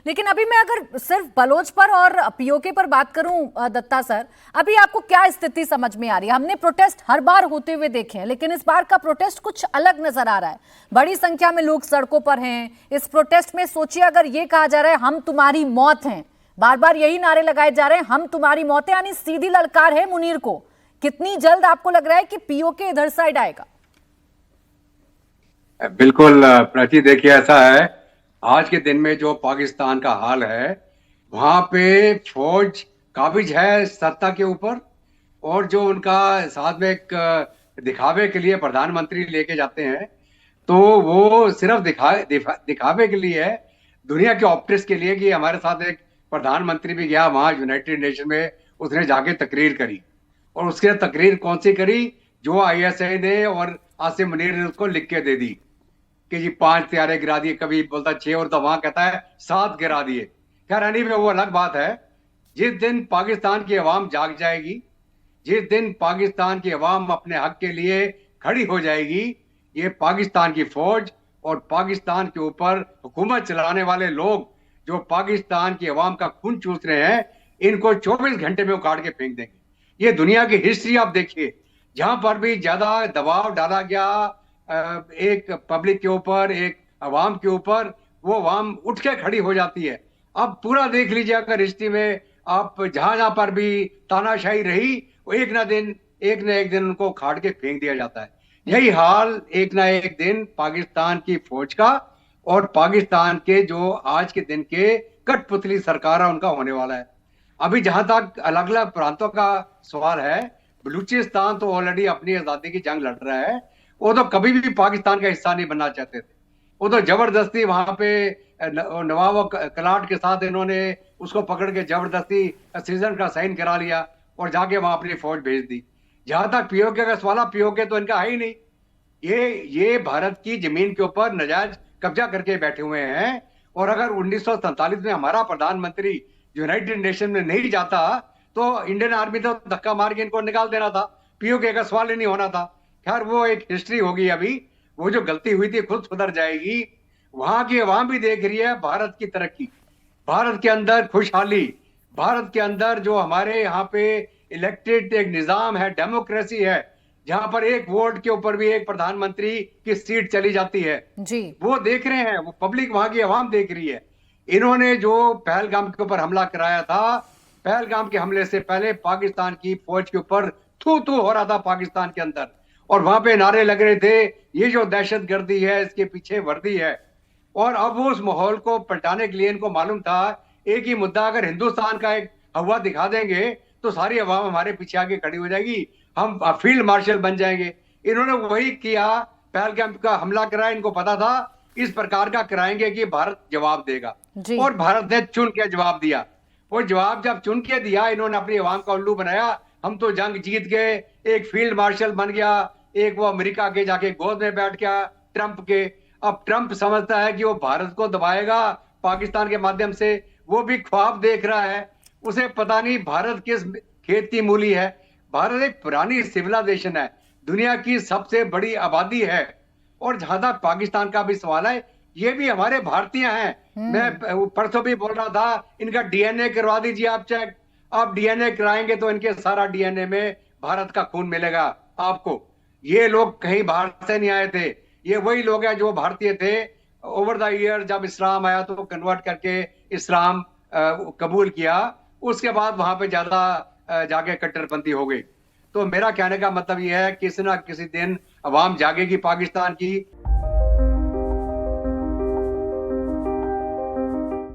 लेकिन अभी मैं अगर सिर्फ बलोच पर और पीओके पर बात करूं दत्ता सर, अभी आपको क्या स्थिति समझ में आ रही है? हमने प्रोटेस्ट हर बार होते हुए देखे हैं, लेकिन इस बार का प्रोटेस्ट कुछ अलग नजर आ रहा है। बड़ी संख्या में लोग सड़कों पर हैं। इस प्रोटेस्ट में सोचिए, अगर ये कहा जा रहा है हम तुम्हारी मौत हैं, बार बार यही नारे लगाए जा रहे हैं हम तुम्हारी मौत है, यानी सीधी ललकार है मुनीर को। कितनी जल्द आपको लग रहा है कि पीओके इधर साइड आएगा? बिल्कुल प्राची, देखिए ऐसा है, आज के दिन में जो पाकिस्तान का हाल है, वहां पे फौज काबिज है सत्ता के ऊपर। और जो उनका साथ में एक दिखावे के लिए प्रधानमंत्री लेके जाते हैं, तो वो सिर्फ दिखावे के लिए है, दुनिया के ऑप्टिक्स के लिए, कि हमारे साथ एक प्रधानमंत्री भी गया वहां यूनाइटेड नेशन में, उसने जाके तकरीर करी। और उसके तकरीर कौन सी करी? जो आईएसआई ने और आसिम मुनीर ने उसको लिख के दे दी कि जी 5 त्यारे गिरा दिए, कभी बोलता 6 और तो वहां कहता है 7 गिरा दिए। खैर एनी में वो अलग बात है। जिस दिन पाकिस्तान की आवाम जाग जाएगी, जिस दिन पाकिस्तान की आवाम अपने हक के लिए खड़ी हो जाएगी, ये पाकिस्तान की फौज और पाकिस्तान के ऊपर हुकूमत चलाने वाले लोग जो पाकिस्तान की आवाम का खून चूस रहे हैं, इनको 24 घंटे में उखाड़ के फेंक देंगे। ये दुनिया की हिस्ट्री आप देखिए, जहां पर भी ज्यादा दबाव डाला गया एक पब्लिक के ऊपर, एक अवाम के ऊपर, वो अवाम उठ के खड़ी हो जाती है। अब पूरा देख लीजिए, अगर हिस्ट्री में आप जहां जहां पर भी तानाशाही रही, वो एक ना एक दिन उनको खाड़ के फेंक दिया जाता है। यही हाल एक ना एक दिन पाकिस्तान की फौज का और पाकिस्तान के जो आज के दिन के कठपुतली सरकार है उनका होने वाला है। अभी जहां तक अलग अलग प्रांतों का सवाल है, बलूचिस्तान तो ऑलरेडी अपनी आजादी की जंग लड़ रहा है। वो तो कभी भी पाकिस्तान का हिस्सा नहीं बनना चाहते थे। वो तो जबरदस्ती वहां पे नवाब कलाट के साथ इन्होंने उसको पकड़ के जबरदस्ती सीजन का साइन करा लिया और जाके वहां अपनी फौज भेज दी। जहां तक पीओके का सवाल, पीओके तो इनका है ही नहीं। ये भारत की जमीन के ऊपर नजायज कब्जा करके बैठे हुए हैं। और अगर 1947 में हमारा प्रधानमंत्री यूनाइटेड नेशन में नहीं जाता, तो इंडियन आर्मी तो धक्का मार के इनको निकाल देना था, पीओके का सवाल ही नहीं होना था। खैर वो एक हिस्ट्री होगी। अभी वो जो गलती हुई थी खुद सुधर जाएगी। वहां की आवाम भी देख रही है भारत की तरक्की, भारत के अंदर खुशहाली, भारत के अंदर जो हमारे यहाँ पे इलेक्टेड एक निजाम है, डेमोक्रेसी है, जहां पर एक वोट के ऊपर भी एक प्रधानमंत्री की सीट चली जाती है जी। वो देख रहे हैं, वो पब्लिक वहां की आवाम देख रही है। इन्होंने जो पहलगाम के ऊपर हमला कराया था, पहलगाम के हमले से पहले पाकिस्तान की फौज के ऊपर थू थू हो रहा था पाकिस्तान के अंदर, और वहां पे नारे लग रहे थे ये जो दहशतगर्दी है इसके पीछे वर्दी है। और अब वो उस माहौल को पलटाने के लिए इनको मालूम था एक ही मुद्दा, अगर हिंदुस्तान का एक हवा दिखा देंगे तो सारी अवाम हमारे पीछे आके खड़ी हो जाएगी, हम फील्ड मार्शल बन जाएंगे। इन्होंने वही किया, पहलगाम का हमला कराया। इनको पता था इस प्रकार का कराएंगे कि भारत जवाब देगा, और भारत ने चुन के जवाब दिया। वो जवाब जब चुन के दिया, इन्होंने अपनी अवाम का उल्लू बनाया, हम तो जंग जीत गए, एक फील्ड मार्शल बन गया, एक वो अमेरिका के जाके गोद में बैठ गया ट्रंप के। अब ट्रंप समझता है कि वो भारत को दबाएगा पाकिस्तान के माध्यम से, वो भी ख्वाब देख रहा है। उसे पता नहीं भारत किस खेत की मूली है। भारत एक पुरानी सिविलाइजेशन है, दुनिया की सबसे बड़ी आबादी है। और जहां तक पाकिस्तान का भी सवाल है, ये भी हमारे भारतीय हैं। मैं परसों भी बोल रहा था, इनका डीएनए करवा दीजिए आप चेक। आप डीएनए कराएंगे तो इनके सारा डीएनए में भारत का खून मिलेगा आपको। ये लोग कहीं बाहर से नहीं आए थे, ये वही लोग हैं जो भारतीय थे। ओवर द ईयर जब इस्लाम आया तो कन्वर्ट करके इस्लाम कबूल किया, उसके बाद वहां पे ज्यादा जाके कट्टरपंथी हो गई। तो मेरा कहने का मतलब यह है, किसी ना किसी दिन अवाम जागेगी पाकिस्तान की,